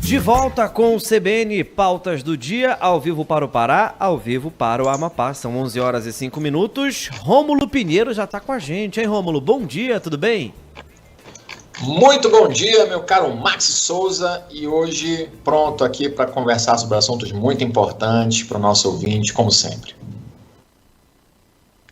De volta com o CBN Pautas do Dia, ao vivo para o Pará, ao vivo para o Amapá. São 11 horas e 5 minutos. Rômulo Pinheiro já está com a gente, hein, Rômulo? Bom dia, tudo bem? Muito bom dia, meu caro Max Souza. E hoje pronto aqui para conversar sobre assuntos muito importantes para o nosso ouvinte, como sempre.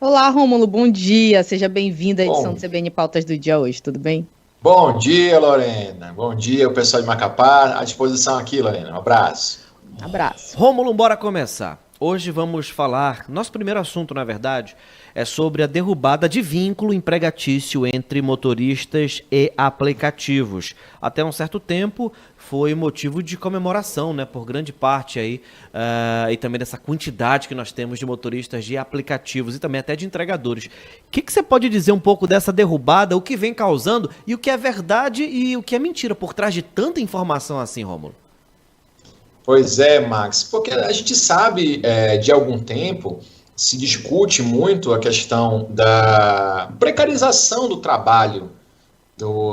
Olá, Rômulo, bom dia. Seja bem-vindo à edição do CBN Pautas do Dia hoje, tudo bem? Bom dia, Lorena. Bom dia, o pessoal de Macapá. À disposição aqui, Lorena. Um abraço. Abraço. Rômulo, bora começar. Hoje vamos falar, nosso primeiro assunto, na verdade, é sobre a derrubada de vínculo empregatício entre motoristas e aplicativos. Até um certo tempo foi motivo de comemoração, né, por grande parte aí, e também dessa quantidade que nós temos de motoristas de aplicativos e também até de entregadores. O que você pode dizer um pouco dessa derrubada, o que vem causando e o que é verdade e o que é mentira por trás de tanta informação assim, Rômulo? Pois é, Max, porque a gente sabe de algum tempo, se discute muito a questão da precarização do trabalho,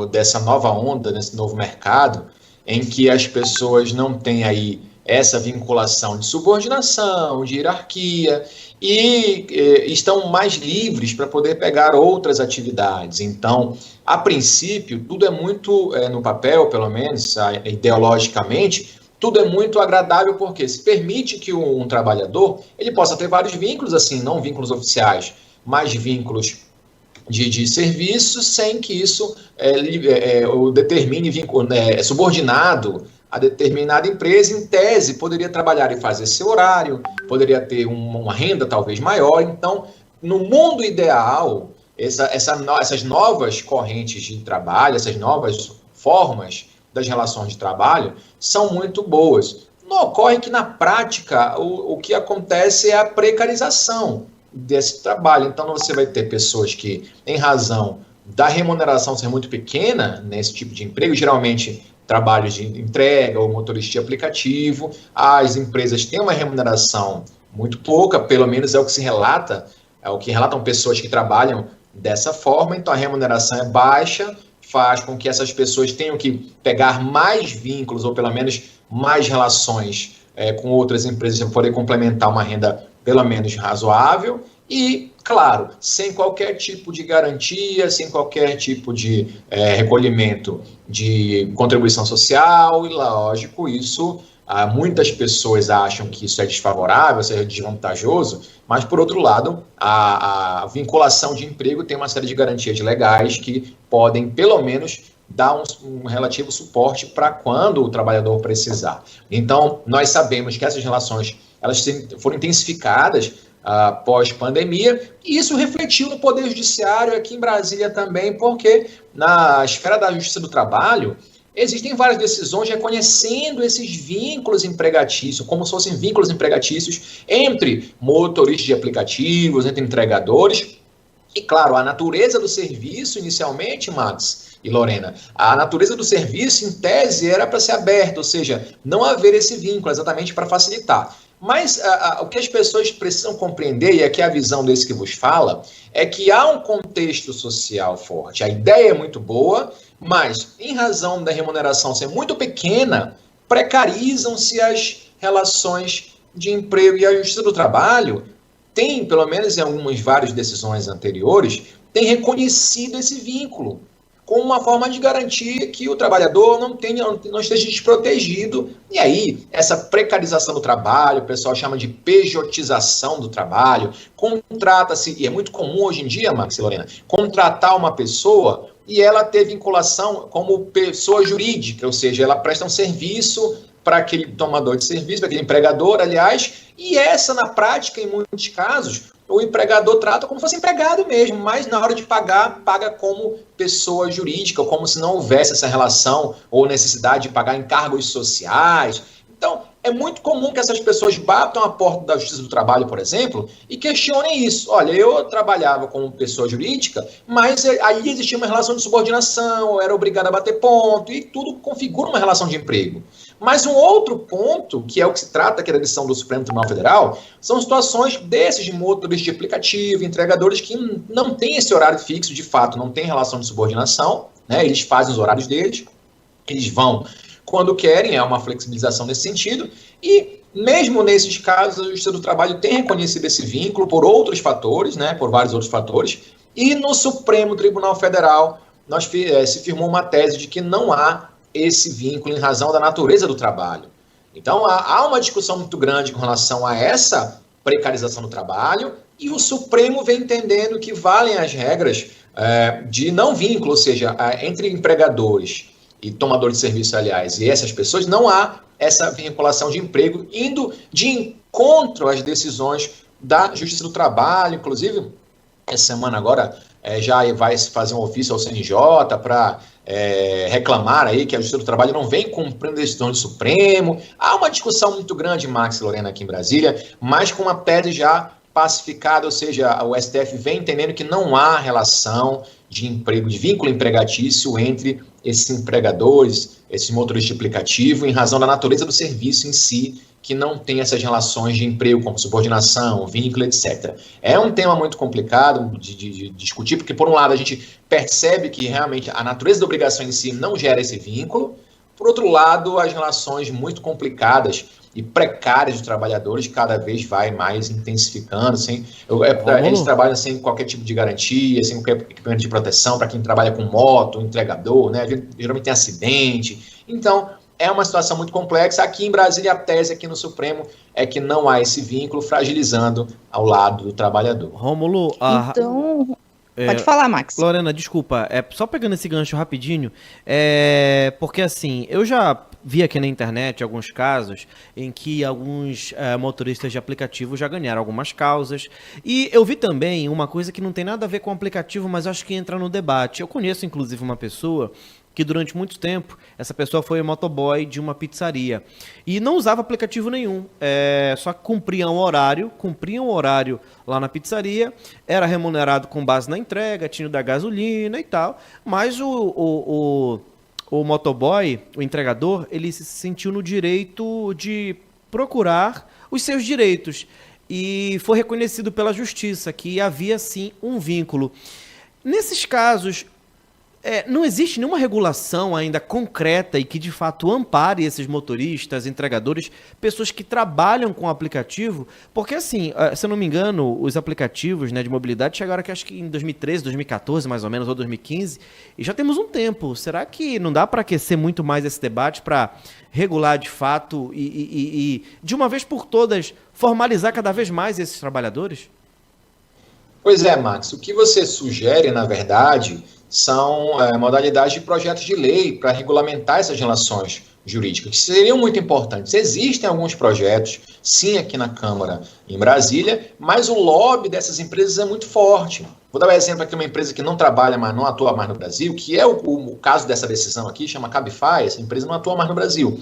dessa nova onda, desse novo mercado, em que as pessoas não têm aí essa vinculação de subordinação, de hierarquia, e estão mais livres para poder pegar outras atividades. Então, a princípio, tudo é muito, no papel, pelo menos, ideologicamente, tudo é muito agradável porque se permite que um trabalhador ele possa ter vários vínculos, assim, não vínculos oficiais, mas vínculos de serviço, sem que isso o determine subordinado a determinada empresa. Em tese, poderia trabalhar e fazer seu horário, poderia ter uma renda talvez maior. Então, no mundo ideal, essas novas correntes de trabalho, essas novas formas das relações de trabalho são muito boas. Não ocorre que, na prática, o que acontece é a precarização desse trabalho. Então, você vai ter pessoas que, em razão da remuneração ser muito pequena nesse tipo de emprego, geralmente trabalhos de entrega ou motorista de aplicativo, as empresas têm uma remuneração muito pouca, pelo menos é o que se relata, é o que relatam pessoas que trabalham dessa forma. Então, a remuneração é baixa, faz com que essas pessoas tenham que pegar mais vínculos, ou pelo menos mais relações com outras empresas para poder complementar uma renda pelo menos razoável e, claro, sem qualquer tipo de garantia, sem qualquer tipo de recolhimento de contribuição social. E, lógico, isso, muitas pessoas acham que isso é desfavorável, seja desvantajoso, mas, por outro lado, a vinculação de emprego tem uma série de garantias legais que podem, pelo menos, dar um relativo suporte para quando o trabalhador precisar. Então, nós sabemos que essas relações elas foram intensificadas pós-pandemia, e isso refletiu no Poder Judiciário aqui em Brasília também, porque na esfera da Justiça do Trabalho, existem várias decisões reconhecendo esses vínculos empregatícios, como se fossem vínculos empregatícios entre motoristas de aplicativos, entre entregadores. E, claro, a natureza do serviço, inicialmente, Max e Lorena, a natureza do serviço, em tese, era para ser aberta, ou seja, não haver esse vínculo, exatamente para facilitar. Mas o que as pessoas precisam compreender, e aqui a visão desse que vos fala, é que há um contexto social forte. A ideia é muito boa, mas, em razão da remuneração ser muito pequena, precarizam-se as relações de emprego. E a Justiça do Trabalho tem, pelo menos em várias decisões anteriores, tem reconhecido esse vínculo como uma forma de garantir que o trabalhador não esteja desprotegido. E aí, essa precarização do trabalho, o pessoal chama de pejotização do trabalho, contrata-se, e é muito comum hoje em dia, Max e Lorena, contratar uma pessoa e ela ter vinculação como pessoa jurídica, ou seja, ela presta um serviço para aquele tomador de serviço, para aquele empregador, aliás, e essa, na prática, em muitos casos, o empregador trata como se fosse empregado mesmo, mas na hora de pagar, paga como pessoa jurídica, como se não houvesse essa relação ou necessidade de pagar encargos sociais. Então, é muito comum que essas pessoas batam a porta da Justiça do Trabalho, por exemplo, e questionem isso. Olha, eu trabalhava como pessoa jurídica, mas aí existia uma relação de subordinação, eu era obrigado a bater ponto, e tudo configura uma relação de emprego. Mas um outro ponto, que é o que se trata aqui da decisão do Supremo Tribunal Federal, são situações desses de motoristas de aplicativo, entregadores que não têm esse horário fixo, de fato, não tem relação de subordinação, né? Eles fazem os horários deles, eles vão quando querem, é uma flexibilização nesse sentido, e mesmo nesses casos, a Justiça do Trabalho tem reconhecido esse vínculo por outros fatores, né, por vários outros fatores, e no Supremo Tribunal Federal se firmou uma tese de que não há esse vínculo em razão da natureza do trabalho. Então, há uma discussão muito grande com relação a essa precarização do trabalho, e o Supremo vem entendendo que valem as regras de não vínculo, ou seja, entre empregadores e tomadores de serviço, aliás, e essas pessoas, não há essa vinculação de emprego, indo de encontro às decisões da Justiça do Trabalho. Inclusive, essa semana agora já vai fazer um ofício ao CNJ para reclamar aí que a Justiça do Trabalho não vem cumprindo decisões do Supremo. Há uma discussão muito grande, Max e Lorena, aqui em Brasília, mas com uma tese já pacificada, ou seja, o STF vem entendendo que não há relação de emprego, de vínculo empregatício entre esses empregadores, esses motoristas de aplicativo, em razão da natureza do serviço em si, que não tem essas relações de emprego, como subordinação, vínculo, etc. É um tema muito complicado de discutir, porque, por um lado, a gente percebe que realmente a natureza da obrigação em si não gera esse vínculo, por outro lado, as relações muito complicadas e precárias dos trabalhadores cada vez vai mais intensificando. Eles trabalham sem qualquer tipo de garantia, sem qualquer equipamento de proteção para quem trabalha com moto, entregador, né? Geralmente tem acidente. Então, é uma situação muito complexa. Aqui em Brasília, a tese aqui no Supremo é que não há esse vínculo, fragilizando ao lado do trabalhador. Rômulo, então... Pode falar, Max. Lorena, desculpa, só pegando esse gancho rapidinho, porque assim, eu já vi aqui na internet alguns casos em que alguns motoristas de aplicativo já ganharam algumas causas, e eu vi também uma coisa que não tem nada a ver com o aplicativo, mas acho que entra no debate. Eu conheço inclusive uma pessoa que durante muito tempo, essa pessoa foi motoboy de uma pizzaria e não usava aplicativo nenhum, só cumpria um horário lá na pizzaria, era remunerado com base na entrega, tinha da gasolina e tal, mas o motoboy, o entregador, ele se sentiu no direito de procurar os seus direitos e foi reconhecido pela justiça que havia sim um vínculo. Nesses casos, não existe nenhuma regulação ainda concreta e que de fato ampare esses motoristas, entregadores, pessoas que trabalham com o aplicativo, porque assim, se eu não me engano, os aplicativos, né, de mobilidade chegaram aqui acho que em 2013, 2014 mais ou menos, ou 2015, e já temos um tempo. Será que não dá para aquecer muito mais esse debate para regular de fato e de uma vez por todas formalizar cada vez mais esses trabalhadores? Pois é, Max, o que você sugere, na verdade, são modalidades de projetos de lei para regulamentar essas relações jurídicas, que seriam muito importantes. Existem alguns projetos, sim, aqui na Câmara, em Brasília, mas o lobby dessas empresas é muito forte. Vou dar um exemplo aqui, uma empresa que não trabalha mais, não atua mais no Brasil, que é o caso dessa decisão aqui, chama Cabify, essa empresa não atua mais no Brasil.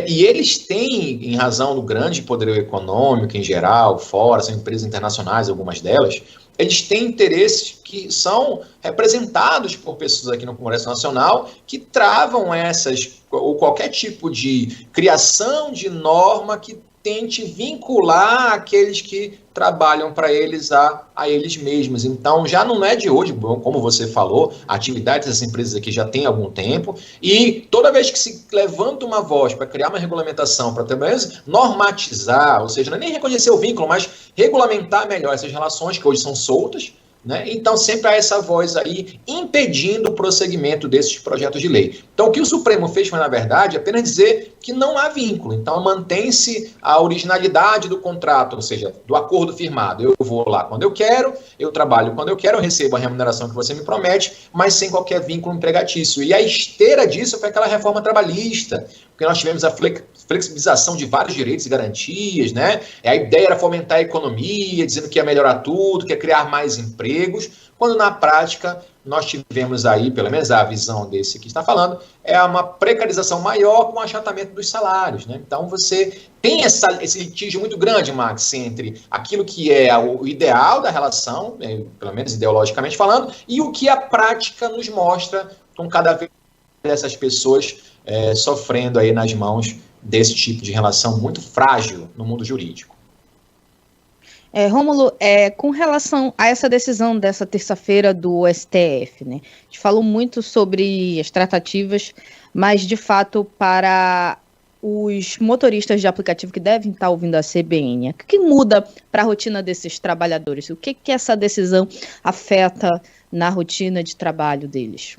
E eles têm, em razão do grande poder econômico em geral, fora, são empresas internacionais, algumas delas, eles têm interesses que são representados por pessoas aqui no Congresso Nacional que travam ou qualquer tipo de criação de norma que tente vincular aqueles que trabalham para eles a eles mesmos. Então, já não é de hoje, como você falou, a atividade dessas empresas aqui já tem algum tempo, e toda vez que se levanta uma voz para criar uma regulamentação, para também normatizar, ou seja, não é nem reconhecer o vínculo, mas regulamentar melhor essas relações que hoje são soltas, né? Então, sempre há essa voz aí impedindo o prosseguimento desses projetos de lei. Então, o que o Supremo fez foi, na verdade, apenas dizer que não há vínculo. Então, mantém-se a originalidade do contrato, ou seja, do acordo firmado. Eu vou lá quando eu quero, eu trabalho quando eu quero, eu recebo a remuneração que você me promete, mas sem qualquer vínculo empregatício. E a esteira disso foi aquela reforma trabalhista, porque nós tivemos a flexibilização de vários direitos e garantias, né? A ideia era fomentar a economia, dizendo que ia melhorar tudo, que ia criar mais empregos, quando na prática nós tivemos aí, pelo menos a visão desse que está falando, é uma precarização maior com o achatamento dos salários, né? Então você tem esse litígio muito grande, Max, entre aquilo que é o ideal da relação, pelo menos ideologicamente falando, e o que a prática nos mostra com cada vez dessas pessoas sofrendo aí nas mãos desse tipo de relação muito frágil no mundo jurídico. Rômulo, com relação a essa decisão dessa terça-feira do STF, né? A gente falou muito sobre as tratativas mas de fato para os motoristas de aplicativo que devem estar ouvindo a CBN, o que muda para a rotina desses trabalhadores? O que essa decisão afeta na rotina de trabalho deles?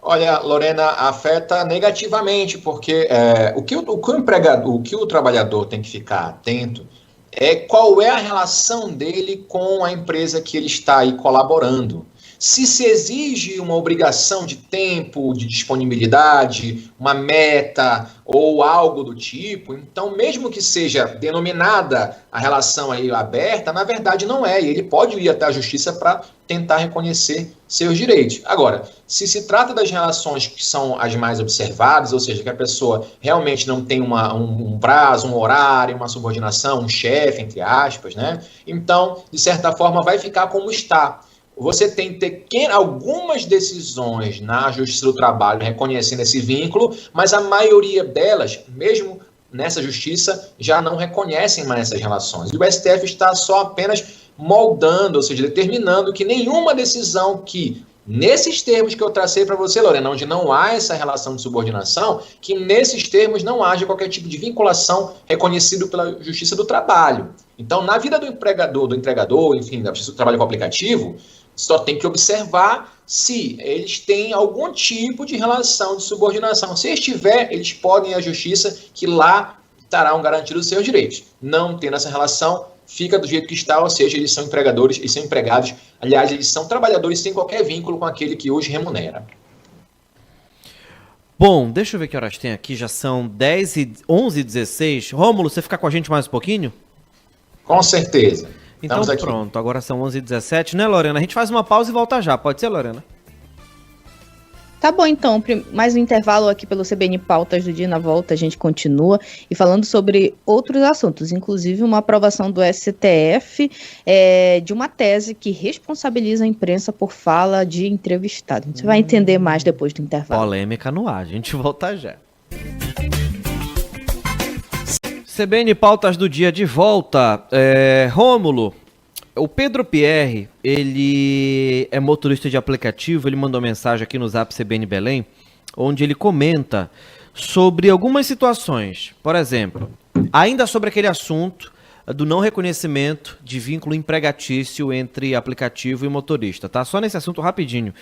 Olha, Lorena, afeta negativamente, porque o que o trabalhador tem que ficar atento é qual é a relação dele com a empresa que ele está aí colaborando. Se exige uma obrigação de tempo, de disponibilidade, uma meta ou algo do tipo, então mesmo que seja denominada a relação aí aberta, na verdade não é, e ele pode ir até a justiça para tentar reconhecer seus direitos. Agora, se trata das relações que são as mais observadas, ou seja, que a pessoa realmente não tem um prazo, um horário, uma subordinação, um chefe, entre aspas, né? Então, de certa forma, vai ficar como está. Você tem algumas decisões na Justiça do Trabalho reconhecendo esse vínculo, mas a maioria delas, mesmo nessa justiça, já não reconhecem mais essas relações. E o STF está só apenas moldando, ou seja, determinando que nenhuma decisão que, nesses termos que eu tracei para você, Lorena, onde não há essa relação de subordinação, que nesses termos não haja qualquer tipo de vinculação reconhecido pela Justiça do Trabalho. Então, na vida do empregador, do entregador, enfim, da Justiça do Trabalho com o aplicativo, só tem que observar se eles têm algum tipo de relação de subordinação. Se estiver, eles podem ir à justiça, que lá estarão garantidos os seus direitos. Não tendo essa relação, fica do jeito que está, ou seja, eles são empregadores, eles são empregados. Aliás, eles são trabalhadores sem qualquer vínculo com aquele que hoje remunera. Bom, deixa eu ver que horas tem aqui, já são 11h16. Rômulo, você fica com a gente mais um pouquinho? Com certeza. Então pronto, agora são 11h17, né, Lorena? A gente faz uma pausa e volta já, pode ser, Lorena? Tá bom, então, mais um intervalo aqui pelo CBN Pautas do Dia. Na volta a gente continua e falando sobre outros assuntos, inclusive uma aprovação do STF de uma tese que responsabiliza a imprensa por fala de entrevistado. Você vai entender mais depois do intervalo. Polêmica no ar, a gente volta já. CBN Pautas do Dia de volta. Rômulo, o Pedro Pierre, ele é motorista de aplicativo, ele mandou mensagem aqui no Zap CBN Belém, onde ele comenta sobre algumas situações. Por exemplo, ainda sobre aquele assunto do não reconhecimento de vínculo empregatício entre aplicativo e motorista, tá? Só nesse assunto rapidinho.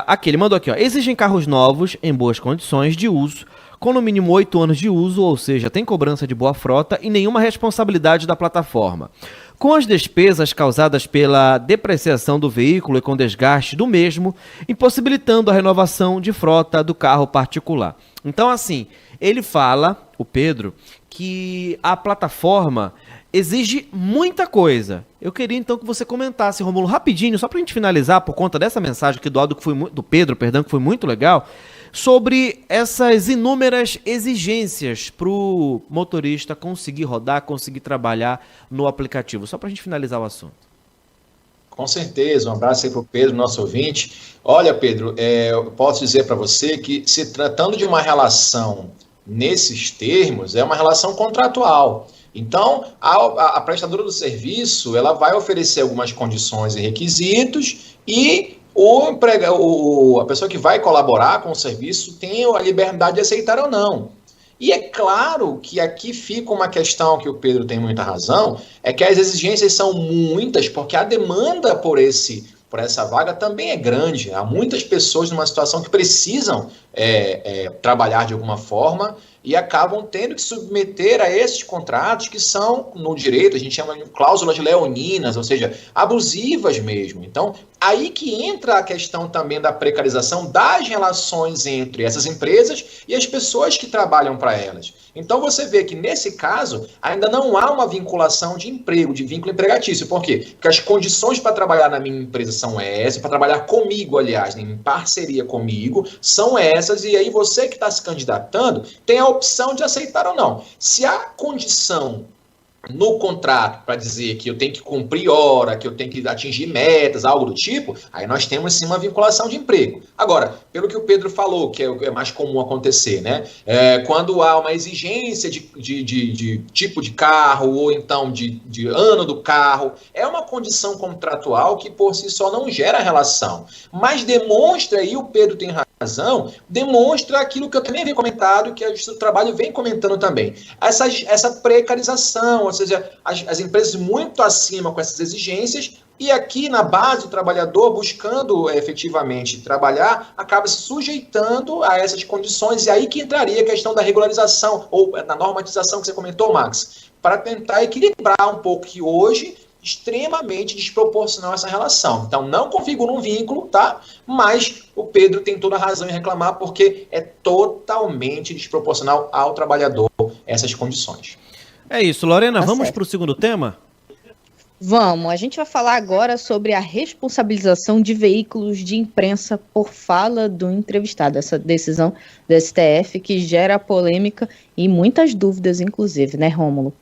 Aqui, ele mandou aqui, ó. Exigem carros novos em boas condições de uso, com no mínimo 8 anos de uso, ou seja, tem cobrança de boa frota e nenhuma responsabilidade da plataforma. Com as despesas causadas pela depreciação do veículo e com desgaste do mesmo, impossibilitando a renovação de frota do carro particular. Então, assim, ele fala, o Pedro, que a plataforma exige muita coisa. Eu queria então que você comentasse, Rômulo, rapidinho, só para a gente finalizar, por conta dessa mensagem aqui do Pedro, que foi muito legal, sobre essas inúmeras exigências para o motorista conseguir rodar, conseguir trabalhar no aplicativo. Só para a gente finalizar o assunto. Com certeza, um abraço aí para o Pedro, nosso ouvinte. Olha, Pedro, eu posso dizer para você que, se tratando de uma relação nesses termos, é uma relação contratual. Então, a prestadora do serviço, ela vai oferecer algumas condições e requisitos e a pessoa que vai colaborar com o serviço tem a liberdade de aceitar ou não. E é claro que aqui fica uma questão que o Pedro tem muita razão, é que as exigências são muitas, porque a demanda por essa vaga também é grande. Há muitas pessoas numa situação que precisam trabalhar de alguma forma e acabam tendo que submeter a esses contratos que são, no direito, a gente chama de cláusulas leoninas, ou seja, abusivas mesmo. Então, aí que entra a questão também da precarização das relações entre essas empresas e as pessoas que trabalham para elas. Então, você vê que, nesse caso, ainda não há uma vinculação de emprego, de vínculo empregatício. Por quê? Porque as condições para trabalhar na minha empresa são essas, para trabalhar comigo, aliás, em parceria comigo, são essas, e aí você que está se candidatando tem a opção de aceitar ou não. Se há condição no contrato para dizer que eu tenho que cumprir hora, que eu tenho que atingir metas, algo do tipo, aí nós temos sim uma vinculação de emprego. Agora, pelo que o Pedro falou, que é mais comum acontecer, né? Quando há uma exigência de tipo de carro ou então de ano do carro, é uma condição contratual que por si só não gera relação, mas demonstra, aí o Pedro tem razão, razão, demonstra aquilo que eu também venho comentado, que a Justiça do Trabalho vem comentando também. Essa precarização, ou seja, as empresas muito acima com essas exigências, e aqui na base o trabalhador buscando efetivamente trabalhar, acaba se sujeitando a essas condições, e aí que entraria a questão da regularização, ou da normatização que você comentou, Max, para tentar equilibrar um pouco que hoje extremamente desproporcional essa relação. Então, não configura um vínculo, tá? Mas o Pedro tem toda a razão em reclamar, porque é totalmente desproporcional ao trabalhador essas condições. É isso, Lorena, Tá vamos certo. para o segundo tema? Vamos, a gente vai falar agora sobre a responsabilização de veículos de imprensa por fala do entrevistado, essa decisão do STF que gera polêmica e muitas dúvidas, inclusive, né, Rômulo?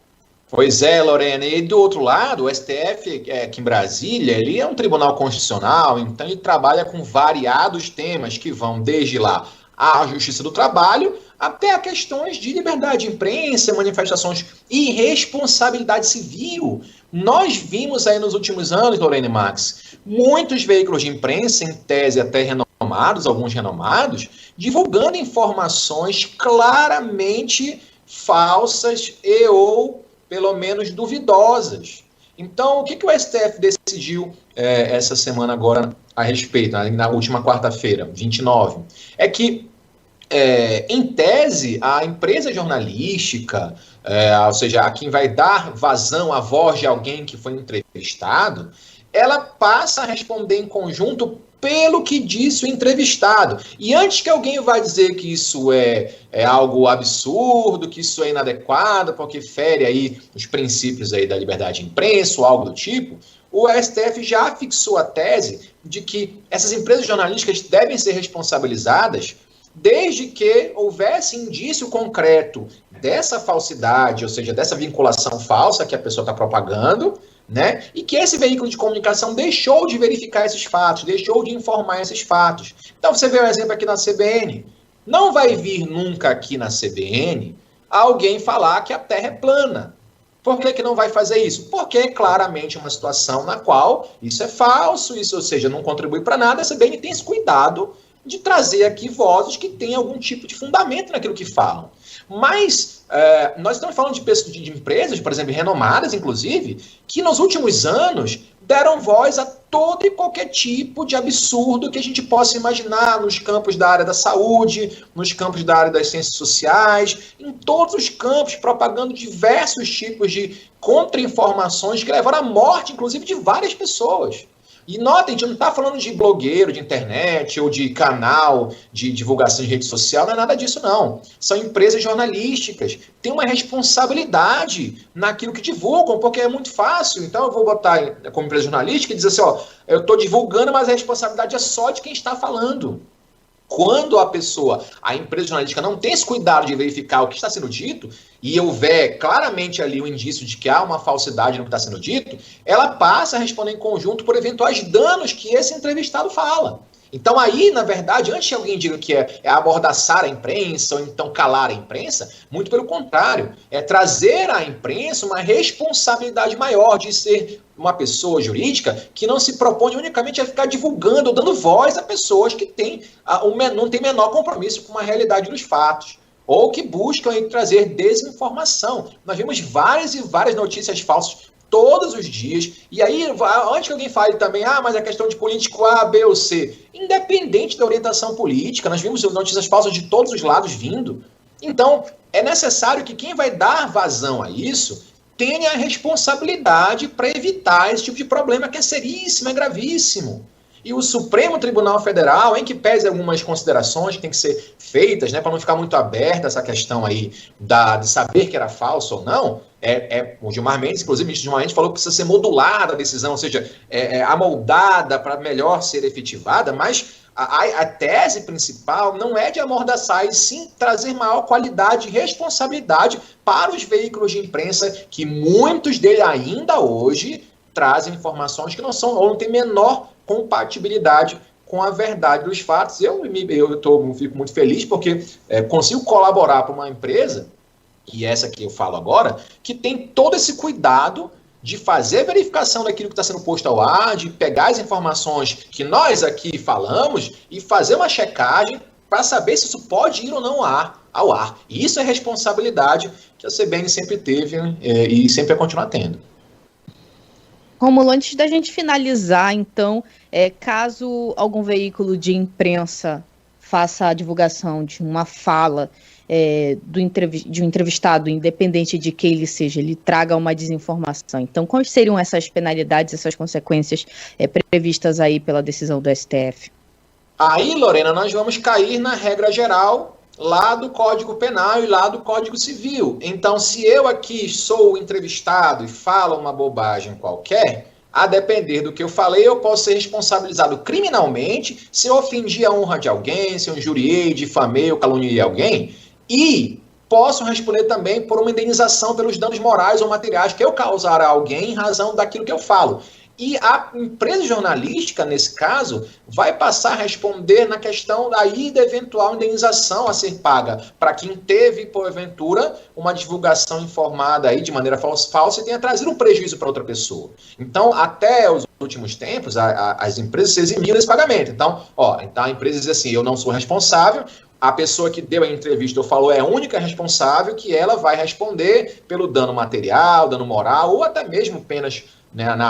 Pois é, Lorena, e do outro lado, o STF, aqui em Brasília, ele é um tribunal constitucional, então ele trabalha com variados temas que vão desde lá a Justiça do Trabalho até a questões de liberdade de imprensa, manifestações e responsabilidade civil. Nós vimos aí nos últimos anos, Lorena e Max, muitos veículos de imprensa, em tese até renomados, alguns renomados, divulgando informações claramente falsas e ou pelo menos duvidosas. Então, o que o STF decidiu essa semana agora a respeito, na última quarta-feira, 29? É que, em tese, a empresa jornalística, ou seja, a quem vai dar vazão à voz de alguém que foi entrevistado, ela passa a responder em conjunto pelo que disse o entrevistado. E antes que alguém vá dizer que isso é algo absurdo, que isso é inadequado, porque fere aí os princípios aí da liberdade de imprensa ou algo do tipo, o STF já fixou a tese de que essas empresas jornalísticas devem ser responsabilizadas desde que houvesse indício concreto dessa falsidade, ou seja, dessa vinculação falsa que a pessoa está propagando, né? E que esse veículo de comunicação deixou de verificar esses fatos, deixou de informar esses fatos. Então, você vê um exemplo aqui na CBN. Não vai vir nunca aqui na CBN alguém falar que a Terra é plana. Por que não vai fazer isso? Porque é claramente uma situação na qual isso é falso, isso, ou seja, não contribui para nada. A CBN tem esse cuidado de trazer aqui vozes que têm algum tipo de fundamento naquilo que falam. Mas nós estamos falando de empresas, por exemplo, renomadas, inclusive, que nos últimos anos deram voz a todo e qualquer tipo de absurdo que a gente possa imaginar nos campos da área da saúde, nos campos da área das ciências sociais, em todos os campos, propagando diversos tipos de contra-informações que levaram à morte, inclusive, de várias pessoas. E notem, a gente não está falando de blogueiro de internet ou de canal de divulgação de rede social, não é nada disso, não. São empresas jornalísticas, têm uma responsabilidade naquilo que divulgam, porque é muito fácil. Então eu vou botar como empresa jornalística e dizer assim, ó, eu estou divulgando, mas a responsabilidade é só de quem está falando. Quando a empresa jornalística não tem esse cuidado de verificar o que está sendo dito, e houver claramente ali o indício de que há uma falsidade no que está sendo dito, ela passa a responder em conjunto por eventuais danos que esse entrevistado fala. Então aí, na verdade, antes que alguém diga que é amordaçar a imprensa ou então calar a imprensa, muito pelo contrário, é trazer à imprensa uma responsabilidade maior de ser uma pessoa jurídica que não se propõe unicamente a ficar divulgando ou dando voz a pessoas que não têm menor compromisso com a realidade dos fatos, ou que buscam aí trazer desinformação. Nós vemos várias e várias notícias falsas todos os dias, e aí, antes que alguém fale também, mas a questão de político A, B ou C, independente da orientação política, nós vimos notícias falsas de todos os lados vindo. Então, é necessário que quem vai dar vazão a isso tenha a responsabilidade para evitar esse tipo de problema que é seríssimo, é gravíssimo. E o Supremo Tribunal Federal, em que pese algumas considerações que têm que ser feitas, né, para não ficar muito aberta essa questão aí de saber que era falso ou não, o Gilmar Mendes, inclusive o ministro Gilmar Mendes falou que precisa ser modulada a decisão, ou seja, amoldada para melhor ser efetivada, mas a tese principal não é de amordaçar, e sim trazer maior qualidade e responsabilidade para os veículos de imprensa, que muitos deles ainda hoje trazem informações que não são ou não têm menor compatibilidade com a verdade dos fatos. Eu fico muito feliz porque consigo colaborar para uma empresa, e essa que eu falo agora, que tem todo esse cuidado de fazer verificação daquilo que está sendo posto ao ar, de pegar as informações que nós aqui falamos e fazer uma checagem para saber se isso pode ir ou não ao ar. E isso é responsabilidade que a CBN sempre teve e sempre vai continuar tendo. Rômulo, antes da gente finalizar, então, caso algum veículo de imprensa faça a divulgação de uma fala de um entrevistado, independente de quem ele seja, ele traga uma desinformação. Então, quais seriam essas penalidades, essas consequências previstas aí pela decisão do STF? Aí, Lorena, nós vamos cair na regra geral lá do Código Penal e lá do Código Civil. Então, se eu aqui sou entrevistado e falo uma bobagem qualquer, a depender do que eu falei, eu posso ser responsabilizado criminalmente se eu ofendi a honra de alguém, se eu injuriei, difamei ou caluniei alguém, e posso responder também por uma indenização pelos danos morais ou materiais que eu causar a alguém em razão daquilo que eu falo. E a empresa jornalística, nesse caso, vai passar a responder na questão da eventual indenização a ser paga para quem teve, porventura, uma divulgação informada aí de maneira falsa e tenha trazido um prejuízo para outra pessoa. Então, até os últimos tempos, as empresas se eximiam desse pagamento. Então, a empresa diz assim, eu não sou responsável, a pessoa que deu a entrevista ou falou é a única responsável, que ela vai responder pelo dano material, dano moral ou até mesmo penas, né, na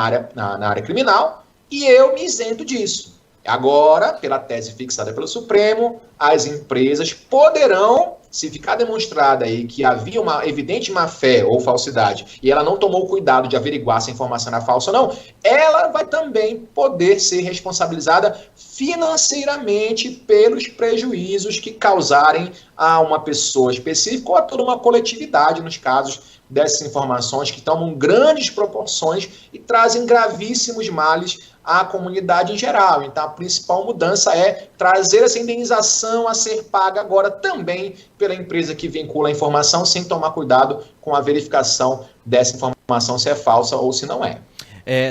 área criminal, e eu me isento disso. Agora, pela tese fixada pelo Supremo, as empresas poderão, se ficar demonstrada aí que havia uma evidente má-fé ou falsidade, e ela não tomou cuidado de averiguar se a informação era falsa ou não, ela vai também poder ser responsabilizada financeiramente pelos prejuízos que causarem a uma pessoa específica ou a toda uma coletividade nos casos dessas informações que tomam grandes proporções e trazem gravíssimos males à comunidade em geral. Então, a principal mudança é trazer essa indenização a ser paga agora também pela empresa que vincula a informação, sem tomar cuidado com a verificação dessa informação se é falsa ou se não é.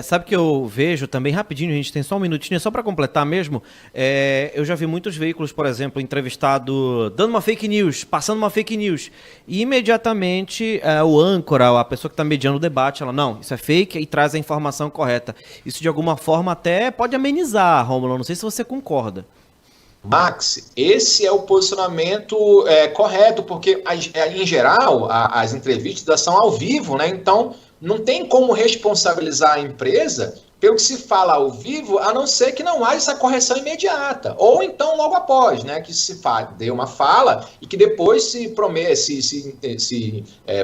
Sabe que eu vejo também, rapidinho, a gente tem só um minutinho, só para completar mesmo, eu já vi muitos veículos, por exemplo, entrevistado dando uma fake news, passando uma fake news, e imediatamente o âncora, a pessoa que está mediando o debate, ela, não, isso é fake, e traz a informação correta. Isso de alguma forma até pode amenizar, Rômulo, não sei se você concorda. Max, esse é o posicionamento correto, porque em geral as entrevistas são ao vivo, né? Então não tem como responsabilizar a empresa pelo que se fala ao vivo, a não ser que não haja essa correção imediata. Ou então logo após, né? Que se dê uma fala e que depois se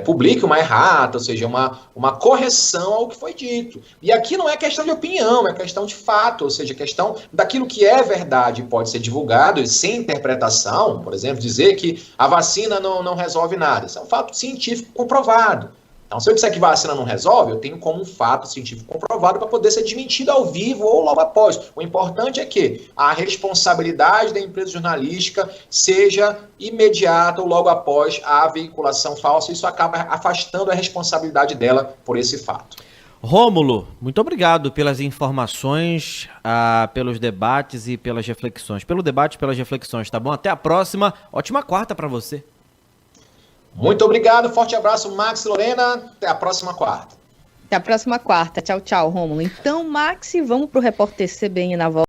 publique uma errata, ou seja, uma correção ao que foi dito. E aqui não é questão de opinião, é questão de fato, ou seja, questão daquilo que é verdade pode ser divulgado e sem interpretação, por exemplo, dizer que a vacina não resolve nada. Isso é um fato científico comprovado. Então, se eu disser que vacina não resolve, eu tenho como um fato científico comprovado para poder ser desmentido ao vivo ou logo após. O importante é que a responsabilidade da empresa jornalística seja imediata ou logo após a veiculação falsa. Isso acaba afastando a responsabilidade dela por esse fato. Rômulo, muito obrigado pelas informações, pelos debates e pelas reflexões. Pelo debate e pelas reflexões, tá bom? Até a próxima. Ótima quarta para você. Muito obrigado, forte abraço, Max e Lorena, até a próxima quarta. Até a próxima quarta, tchau, tchau, Rômulo. Então, Max, vamos para o repórter CBN na volta.